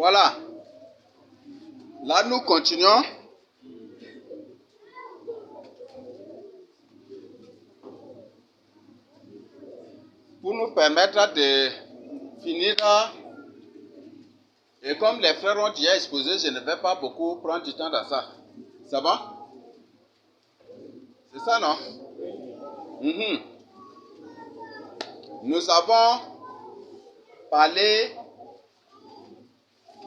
Voilà. Là, nous continuons. Pour nous permettre de finir. Et comme les frères ont déjà exposé, je ne vais pas beaucoup prendre du temps dans ça. Ça va? C'est ça, non? Nous avons parlé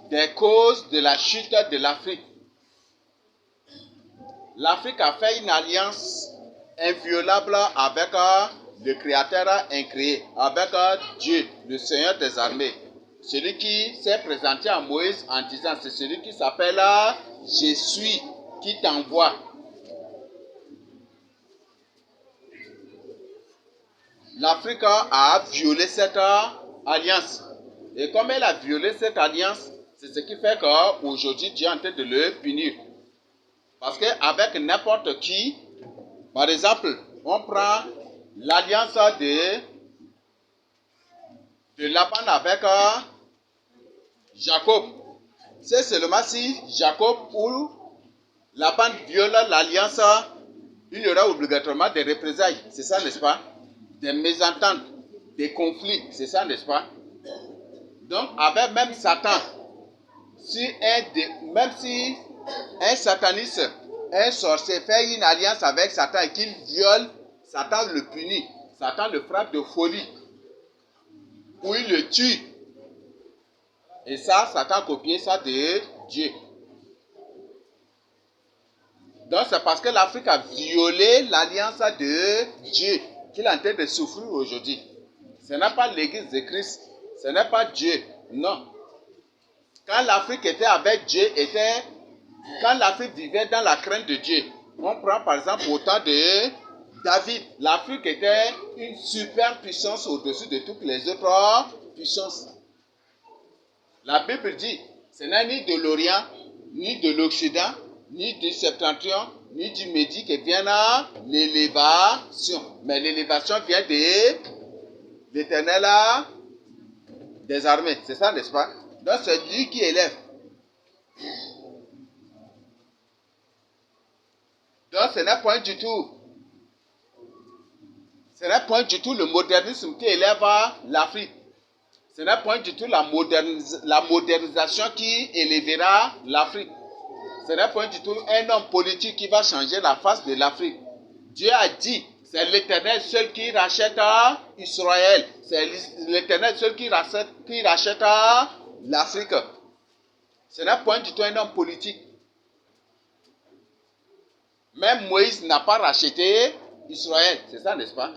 des causes de la chute de l'Afrique. L'Afrique a fait une alliance inviolable avec le Créateur incréé, avec Dieu, le Seigneur des armées. Celui qui s'est présenté à Moïse en disant, c'est celui qui s'appelle Je suis, qui t'envoie. L'Afrique a violé cette alliance. Et comme elle a violé cette alliance, c'est ce qui fait qu'aujourd'hui, Dieu est en train de le punir. Parce qu'avec n'importe qui, par exemple, on prend l'alliance de Laban avec Jacob. C'est seulement si Jacob ou Laban viole l'alliance, il y aura obligatoirement des représailles. C'est ça, n'est-ce pas? Des mésententes, des conflits. C'est ça, n'est-ce pas? Donc, avec même Satan, même si un sataniste, un sorcier fait une alliance avec Satan et qu'il viole, Satan le punit. Satan le frappe de folie. Ou il le tue. Et ça, Satan a copié ça de Dieu. Donc c'est parce que l'Afrique a violé l'alliance de Dieu qu'il est en train de souffrir aujourd'hui. Ce n'est pas l'église de Christ. Ce n'est pas Dieu. Non. Quand l'Afrique était avec Dieu, quand l'Afrique vivait dans la crainte de Dieu, on prend par exemple au temps de David, l'Afrique était une super puissance au-dessus de toutes les autres puissances. La Bible dit, ce n'est ni de l'Orient, ni de l'Occident, ni du Septentrion, ni du Midi que vient l'élévation. Mais l'élévation vient de l'Éternel des armées. C'est ça, n'est-ce pas? Donc c'est lui qui élève. Donc ce n'est point du tout. Ce n'est point du tout le modernisme qui élève l'Afrique. Ce n'est point du tout la modernisation qui élèvera l'Afrique. Ce n'est point du tout un homme politique qui va changer la face de l'Afrique. Dieu a dit, c'est l'Éternel seul qui rachète Israël. C'est l'Éternel seul qui rachète l'Afrique. Ce n'est point du tout un homme politique. Même Moïse n'a pas racheté Israël. C'est ça, n'est-ce pas?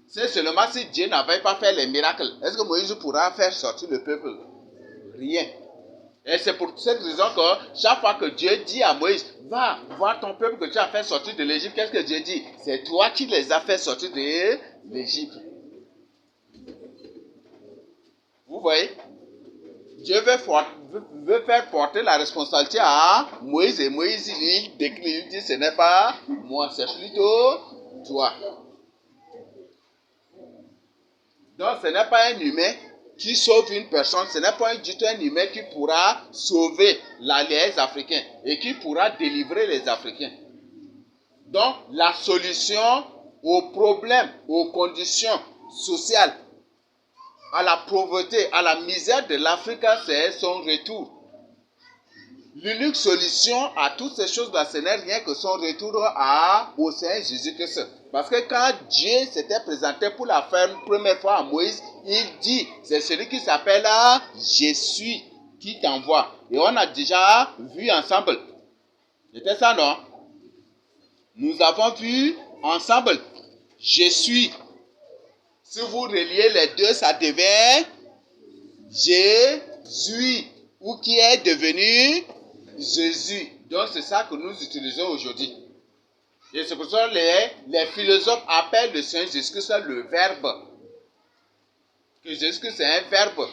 C'est seulement si Dieu n'avait pas fait les miracles. Est-ce que Moïse pourra faire sortir le peuple? Rien. Et c'est pour cette raison que chaque fois que Dieu dit à Moïse, va voir ton peuple que tu as fait sortir de l'Égypte, qu'est-ce que Dieu dit? C'est toi qui les as fait sortir de l'Égypte. Vous voyez? Dieu veut faire porter la responsabilité à Moïse et Moïse il décline, il dit ce n'est pas moi, c'est plutôt toi. Donc ce n'est pas un humain qui sauve une personne, ce n'est pas du tout un humain qui pourra sauver les Africains et qui pourra délivrer les Africains. Donc la solution aux problèmes, aux conditions sociales, à la pauvreté, à la misère de l'Afrique, c'est son retour. L'unique solution à toutes ces choses-là, ce n'est rien que son retour au Seigneur Jésus-Christ. Parce que quand Dieu s'était présenté pour la première fois à Moïse, il dit, c'est celui qui s'appelle Je suis qui t'envoie. Et on a déjà vu ensemble. C'était ça, non? Nous avons vu ensemble. Je suis. Si vous reliez les deux, ça devient Jésus. Ou qui est devenu Jésus. Donc c'est ça que nous utilisons aujourd'hui. Et c'est pour ça que les philosophes appellent le Seigneur Jésus-Christ le verbe. Que Jésus-Christ c'est un verbe.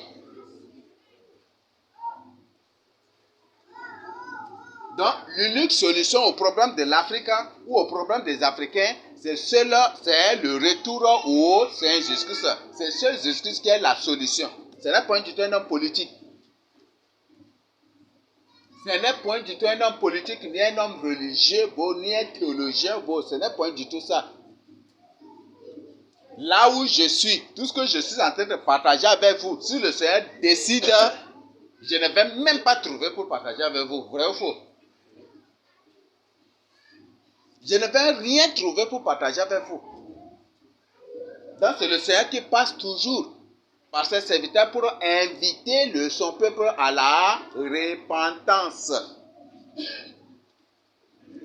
Donc l'unique solution au problème de l'Afrique ou au problème des Africains, c'est le retour au Seigneur Jésus-Christ. C'est le Seigneur Jésus-Christ qui est la solution. Ce n'est pas un homme politique. Ce n'est point du tout un homme politique, ni un homme religieux, bon, ni un théologien, bon, ce n'est point du tout ça. Là où je suis, tout ce que je suis en train de partager avec vous, si le Seigneur décide, je ne vais même pas trouver pour partager avec vous. Vrai ou faux? Je ne vais rien trouver pour partager avec vous. Donc c'est le Seigneur qui passe toujours par ses serviteurs pour inviter son peuple à la repentance.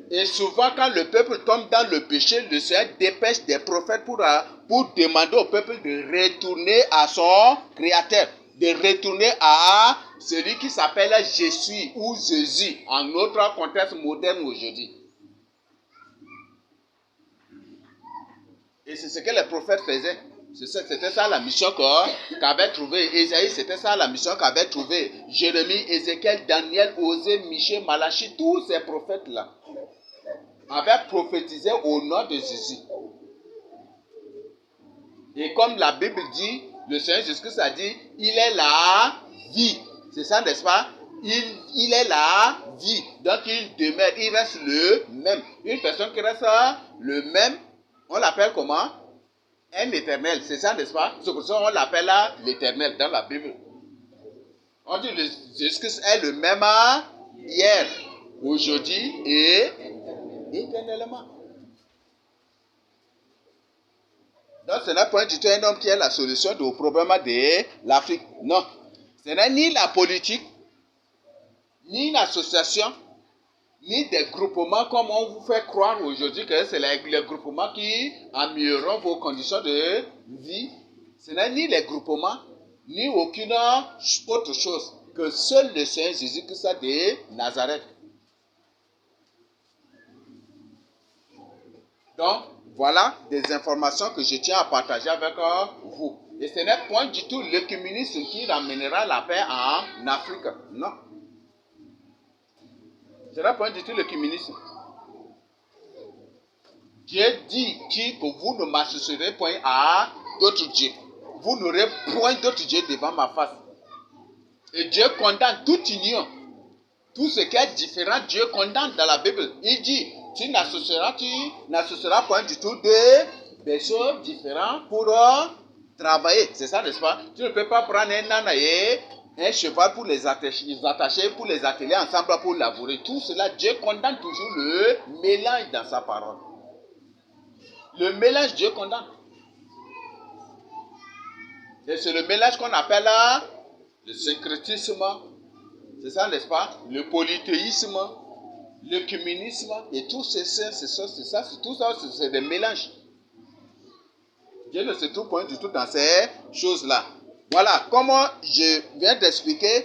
Et souvent, quand le peuple tombe dans le péché, le Seigneur dépêche des prophètes pour demander au peuple de retourner à son Créateur, de retourner à celui qui s'appelle Jésus ou Jésus, en notre contexte moderne aujourd'hui. Et c'est ce que les prophètes faisaient. C'était ça la mission qu'avait trouvé Ésaïe, c'était ça la mission qu'avait trouvé Jérémie, Ézéchiel, Daniel, Osée, Michée, Malachie, tous ces prophètes-là avaient prophétisé au nom de Jésus. Et comme la Bible dit, le Seigneur Jésus-Christ a dit, il est la vie. C'est ça, n'est-ce pas? Il est la vie. Donc il demeure, il reste le même. Une personne qui reste le même, on l'appelle comment? Un éternel, c'est ça, n'est-ce pas? C'est pour ça qu'on l'appelle l'éternel dans la Bible. On dit que Jésus-Christ est le même hier, aujourd'hui et éternellement. Donc ce n'est point du tout un homme qui est la solution au problème de l'Afrique. Non. Ce n'est ni la politique, ni l'association, ni des groupements comme on vous fait croire aujourd'hui que c'est les groupements qui amélioreront vos conditions de vie. Ce n'est ni les groupements, ni aucune autre chose que seul le Seigneur Jésus-Christ de Nazareth. Donc, voilà des informations que je tiens à partager avec vous. Et ce n'est point du tout l'œcuménisme qui ramènera la paix en Afrique. Non. Ce n'est point du tout l'œcuménisme. Dieu dit que vous ne m'associerez point à d'autres dieux. Vous n'aurez point d'autres dieux devant ma face. Et Dieu condamne toute union. Tout ce qui est différent, Dieu condamne dans la Bible. Il dit, tu n'associeras point du tout des choses différentes pour travailler. C'est ça, n'est-ce pas? Tu ne peux pas prendre un âne et un cheval pour les attacher, pour les atteler ensemble pour labourer. Tout cela, Dieu condamne toujours le mélange dans sa parole. Le mélange, Dieu condamne. Et c'est le mélange qu'on appelle le syncrétisme. C'est ça, n'est-ce pas? Le polythéisme, l'œcuménisme, et tout ça, c'est des mélanges. Dieu ne se trouve point du tout dans ces choses-là. Voilà, comment je viens d'expliquer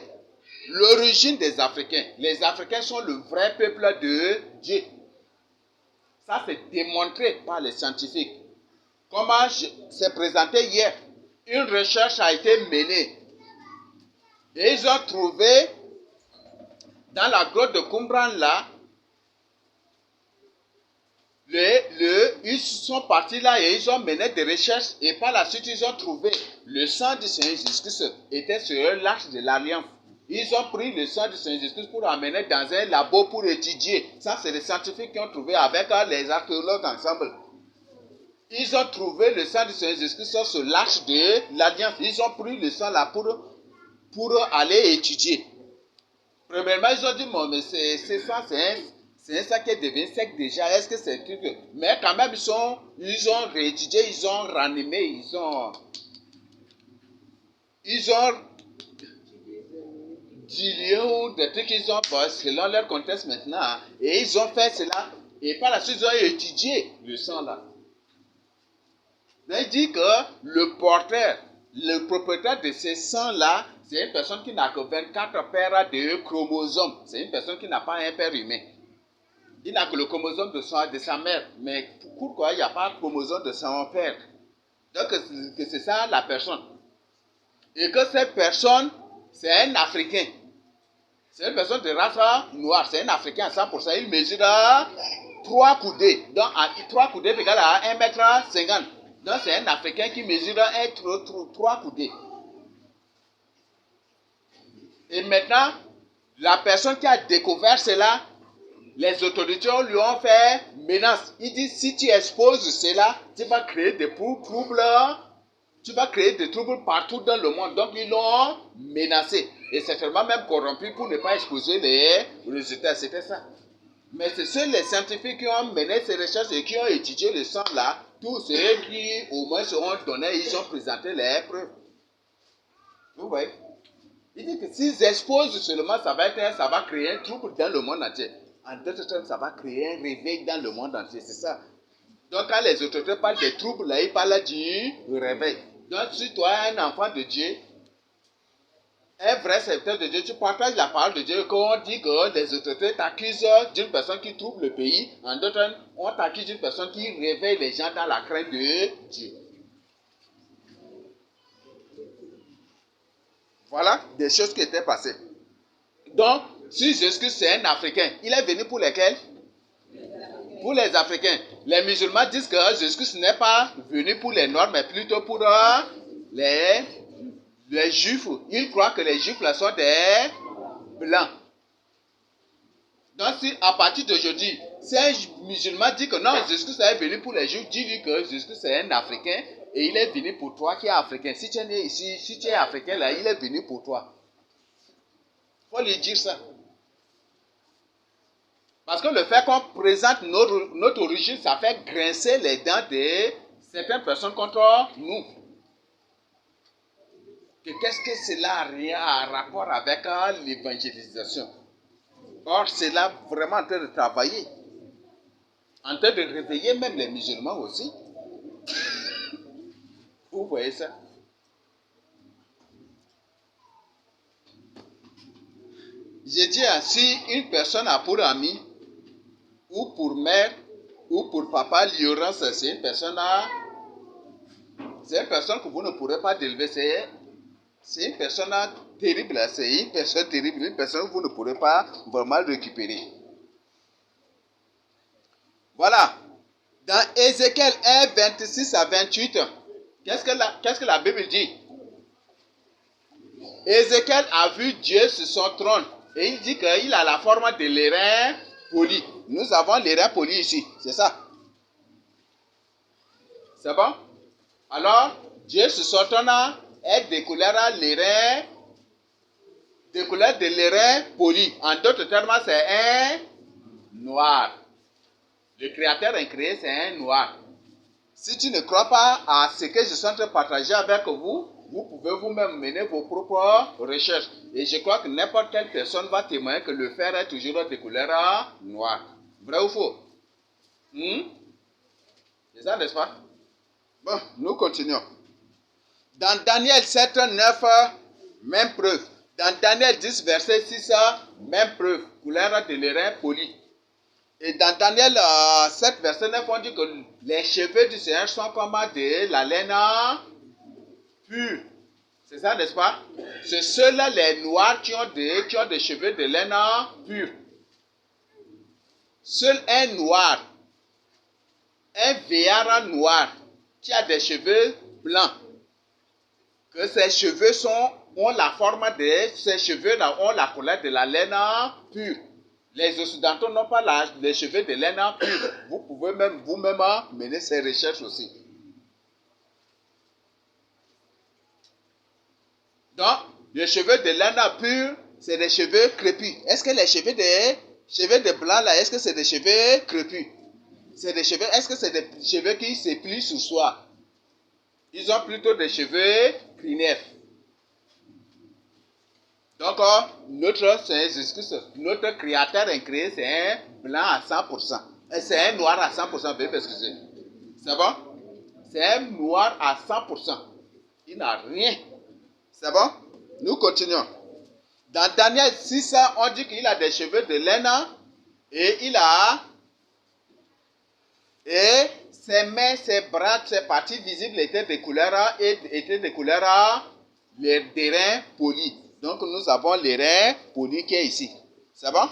l'origine des Africains. Les Africains sont le vrai peuple de Dieu. Ça, c'est démontré par les scientifiques. Comment c'est présenté hier. Une recherche a été menée. Et ils ont trouvé, dans la grotte de Qumran là, ils sont partis là et ils ont mené des recherches. Et par la suite, ils ont trouvé le sang du Seigneur Jésus-Christ était sur l'arche de l'Alliance. Ils ont pris le sang du Seigneur Jésus-Christ pour l'amener dans un labo pour étudier. Ça, c'est les scientifiques qui ont trouvé avec les archéologues ensemble. Ils ont trouvé le sang du Seigneur Jésus-Christ sur l'arche de l'Alliance. Ils ont pris le sang là pour aller étudier. Premièrement, ils ont dit, bon, mais c'est ça, c'est un sang qui est devenu sec déjà. Est-ce que c'est truc? Mais quand même, ils ont réétudié, ils ont ranimé, ils ont dilué ou des trucs qu'ils ont fait selon leur contexte maintenant. Hein, et ils ont fait cela. Et par la suite, ils ont étudié le sang là. Il dit que le porteur, le propriétaire de ces sangs-là, c'est une personne qui n'a que 24 paires de chromosomes. C'est une personne qui n'a pas un père humain. Il n'a que le chromosome de sa mère. Mais pourquoi il n'y a pas de chromosome de son père? Donc, que c'est ça la personne. Et que cette personne, c'est un Africain. C'est une personne de race noire. C'est un Africain à 100%. Il mesure 3 coudées. Donc, 3 coudées égale à 1,50 m. Donc, c'est un Africain qui mesure 3 coudées. Et maintenant, La personne qui a découvert cela, les autorités lui ont fait menace. Il dit, si tu exposes cela, tu vas créer des troubles. Tu vas créer des troubles partout dans le monde. Donc, ils l'ont menacé. Et certainement même corrompu pour ne pas exposer les résultats. C'était ça. Mais c'est seuls les scientifiques qui ont mené ces recherches et qui ont étudié le sang là. Tous ceux qui, au moins, seront donnés, ils ont présenté les preuves. Vous voyez? Il dit que s'ils exposent seulement, ça va créer un trouble dans le monde entier. En d'autres termes, ça va créer un réveil dans le monde entier. C'est ça. Donc, quand les autorités parlent des troubles, là, ils parlent du réveil. Donc, si toi es un enfant de Dieu, un vrai serviteur de Dieu, tu partages la parole de Dieu, quand on dit que les autorités t'accusent d'une personne qui trouble le pays, en d'autres termes, on t'accuse d'une personne qui réveille les gens dans la crainte de Dieu. Voilà des choses qui étaient passées. Donc, si Jésus-Christ c'est un Africain, il est venu pour lesquels? Pour les Africains. Les musulmans disent que Jésus-Christ n'est pas venu pour les Noirs, mais plutôt pour les Juifs. Ils croient que les Juifs là sont des Blancs. Donc, si à partir d'aujourd'hui, si un musulman dit que non, Jésus-Christ est venu pour les Juifs, dis-lui que Jésus-Christ c'est un Africain et il est venu pour toi qui est Africain. Si tu es né ici, si tu es Africain là, il est venu pour toi. Il faut lui dire ça. Parce que le fait qu'on présente notre origine, ça fait grincer les dents de certaines personnes contre nous. Qu'est-ce que cela a rapport avec l'évangélisation? Or, c'est là vraiment en train de travailler. En train de réveiller même les musulmans aussi. Vous voyez ça? J'ai dit, si une personne a pour ami, ou pour mère, ou pour papa, l'ignorance, c'est une personne que vous ne pourrez pas élever. C'est une personne terrible. C'est une personne terrible, une personne que vous ne pourrez pas vraiment récupérer. Voilà. Dans Ézéchiel 1, 26 à 28, qu'est-ce que la Bible dit? Ézéchiel a vu Dieu sur son trône. Et il dit qu'il a la forme de l'airain poli. Nous avons l'airain poli ici. C'est ça. C'est bon? Alors, Dieu sur son trône est de couleur de l'airain poli. En d'autres termes, c'est un noir. Le créateur incréé, c'est un noir. Si tu ne crois pas à ce que je suis en train de partager avec vous, vous pouvez vous-même mener vos propres recherches. Et je crois que n'importe quelle personne va témoigner que le fer est toujours de couleur noire. Vrai ou faux? C'est ça, n'est-ce pas? Bon, nous continuons. Dans Daniel 7, 9, même preuve. Dans Daniel 10, verset 6, même preuve. Couleur de l'airain poli. Et dans Daniel 7, verset 9, on dit que les cheveux du Seigneur sont comme de la laine pure. C'est ça, n'est-ce pas? C'est ceux-là, les noirs, qui ont des cheveux de laine pure. Seul un noir, un vieillard noir, qui a des cheveux blancs, que ses cheveux ont la forme de, ces cheveux-là ont la couleur de la laine pure. Les Occidentaux n'ont pas les cheveux de laine pure. Vous pouvez même vous-même mener ces recherches aussi. Donc, les cheveux de laine pure, c'est des cheveux crépus. Est-ce que les cheveux de blanc là, est-ce que c'est des cheveux crépus? C'est des cheveux, est-ce que c'est des cheveux qui se plient sur soi? Ils ont plutôt des cheveux crinières. Donc, notre Seigneur Jésus-Christ, notre créateur incréé, c'est un blanc à 100%. C'est un noir à 100%, veuillez m'excuser. C'est bon? C'est un noir à 100%. Il n'a rien. C'est bon? Nous continuons. Dans Daniel 6, on dit qu'il a des cheveux de laine et ses mains, ses bras, ses parties visibles étaient de couleur d'airain poli. Donc nous avons l'airain poli qui est ici. C'est bon?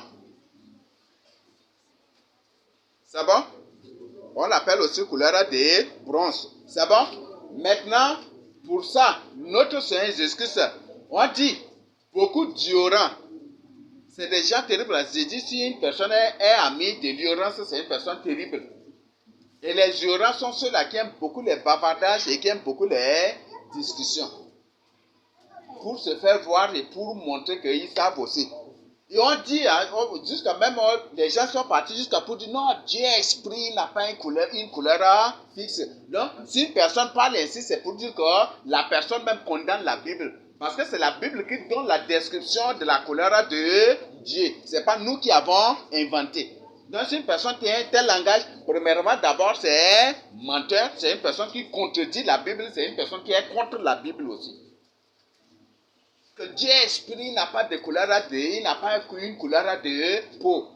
C'est bon? On l'appelle aussi couleur de bronze. C'est bon? Maintenant, pour ça, notre Seigneur Jésus-Christ, on dit beaucoup d'ignorants. C'est des gens terribles. J'ai dit, si une personne est amie de l'ignorance, c'est une personne terrible. Et les ignorants sont ceux-là qui aiment beaucoup les bavardages et qui aiment beaucoup les discussions. Pour se faire voir et pour montrer qu'ils savent aussi. Et on dit, jusqu'à même, les gens sont partis jusqu'à pour dire, non, Dieu esprit n'a pas une couleur fixe. Donc, si une personne parle ainsi, c'est pour dire que la personne même condamne la Bible. Parce que c'est la Bible qui donne la description de la couleur de Dieu. Ce n'est pas nous qui avons inventé. Donc, si une personne qui a un tel langage, premièrement, d'abord, c'est un menteur. C'est une personne qui contredit la Bible. C'est une personne qui est contre la Bible aussi. Que Dieu esprit n'a pas de couleur il n'a pas une couleur de peau.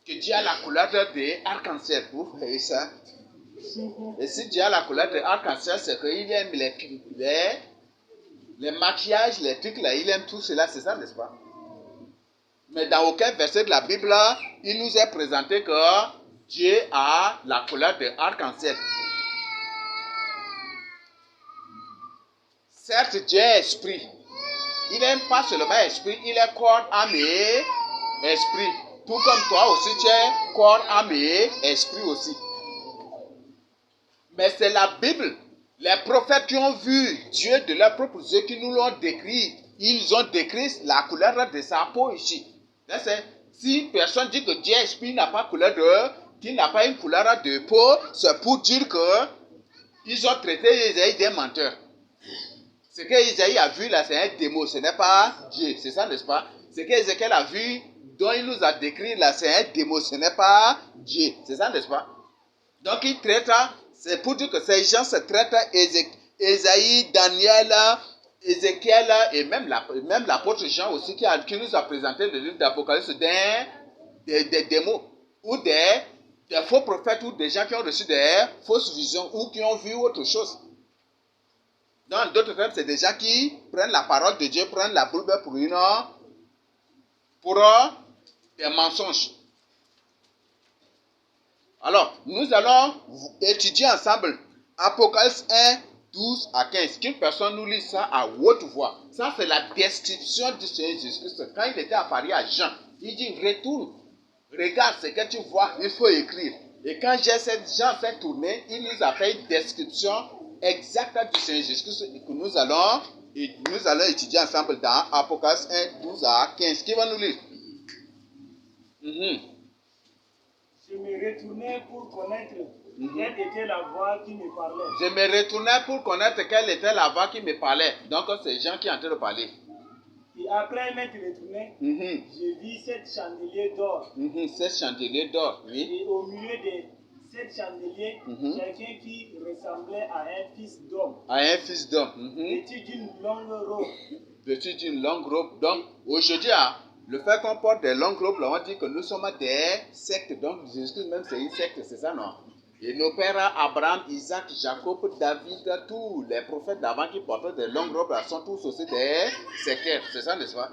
Que Dieu a la couleur de arc-en-ciel. Vous voyez ça? Et si Dieu a la couleur de arc-en-ciel, c'est qu'il aime les maquillages, les trucs là, il aime tout cela, c'est ça, n'est-ce pas? Mais dans aucun verset de la Bible, il nous est présenté que Dieu a la couleur de arc-en-ciel. Certes, Dieu est esprit. Il n'aime pas seulement esprit, il est corps, âme et esprit. Tout comme toi aussi, tu es corps, âme et esprit aussi. Mais c'est la Bible. Les prophètes qui ont vu Dieu de leurs propres yeux, qui nous l'ont décrit, ils ont décrit la couleur de sa peau ici. Si une personne dit que Dieu esprit n'a pas qu'il n'a pas une couleur de peau, c'est pour dire que ils ont traité Isaïe des menteurs. Ce que Isaïe a vu là, c'est un démon, ce n'est pas Dieu, c'est ça, n'est-ce pas? Ce que Ézéchiel a vu, dont il nous a décrit là, c'est un démon, ce n'est pas Dieu, c'est ça, n'est-ce pas? Donc il traite, c'est pour dire que ces gens se traitent Isaïe, Daniel, Ézéchiel et même l'apôtre Jean aussi qui nous a présenté le livre d'Apocalypse des démons ou des faux prophètes ou des gens qui ont reçu des fausses visions ou qui ont vu autre chose. Dans d'autres termes, c'est des gens qui prennent la parole de Dieu, prennent la Bible pour des mensonges. Alors, nous allons étudier ensemble Apocalypse 1, 12 à 15. Qu'une personne nous lit ça à haute voix. Ça, c'est la description du Seigneur Jésus-Christ. Quand il était apparu à Jean, il dit, retourne, regarde ce que tu vois, il faut écrire. Et quand Jean s'est tourné, il nous a fait une description exacte du Seigneur Jésus-Christ que nous allons étudier ensemble dans Apocalypse 1, 12 à 15. Qui va nous lire? Je me retournais pour connaître quelle était la voix qui me parlait. Je me retournais pour connaître quelle était la voix qui me parlait. Donc, c'est Jean qui est en train de parler. Et après m'être retourné, je vis 7 chandeliers d'or. 7 chandeliers d'or, oui. Et au milieu de 7 chandeliers, quelqu'un qui ressemblait à un fils d'homme. À un fils d'homme. Vêtu d'une longue robe. Vêtu d'une longue robe. Donc, aujourd'hui, le fait qu'on porte des longues robes, là, on dit que nous sommes des sectes. Donc, Jésus même, c'est une secte, c'est ça, non? Et nos pères, Abraham, Isaac, Jacob, David, tous les prophètes d'avant qui portaient des longues robes, là, sont tous aussi des sectaires. C'est ça, n'est-ce pas?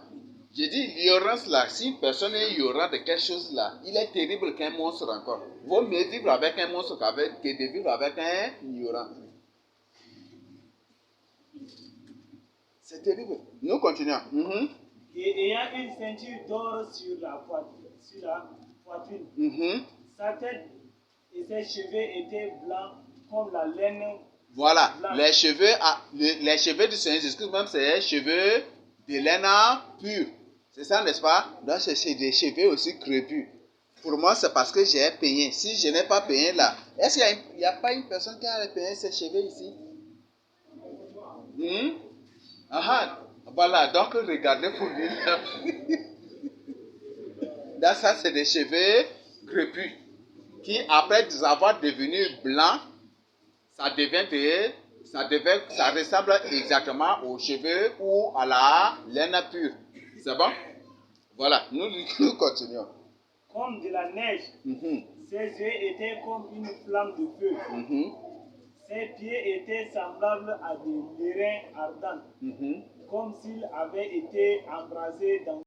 J'ai dit, l'ignorance, là, si une personne est ignorante de quelque chose, là, il est terrible qu'un monstre encore. Vaut mieux vivre avec un monstre que de vivre avec un ignorant. C'est terrible. Nous continuons. Et ayant une ceinture d'or sur la poitrine. Sa tête et ses cheveux étaient blancs comme la laine. Voilà, les cheveux du Seigneur Jésus-Christ, même c'est des cheveux de laine pure. C'est ça, n'est-ce pas? Donc c'est des cheveux aussi crépus. Pour moi, c'est parce que j'ai peigné. Si je n'ai pas peigné là, est-ce qu'il n'y a pas une personne qui a peigné ses cheveux ici? Voilà, donc regardez pour lui. Là, ça, c'est des cheveux crépus qui, après avoir devenu blancs, ça ressemble exactement aux cheveux ou à la laine pure. C'est bon? Voilà, nous continuons. Comme de la neige, ses yeux étaient comme une flamme de feu. Ses pieds étaient semblables à des airains ardents, comme s'ils avaient été embrasés dans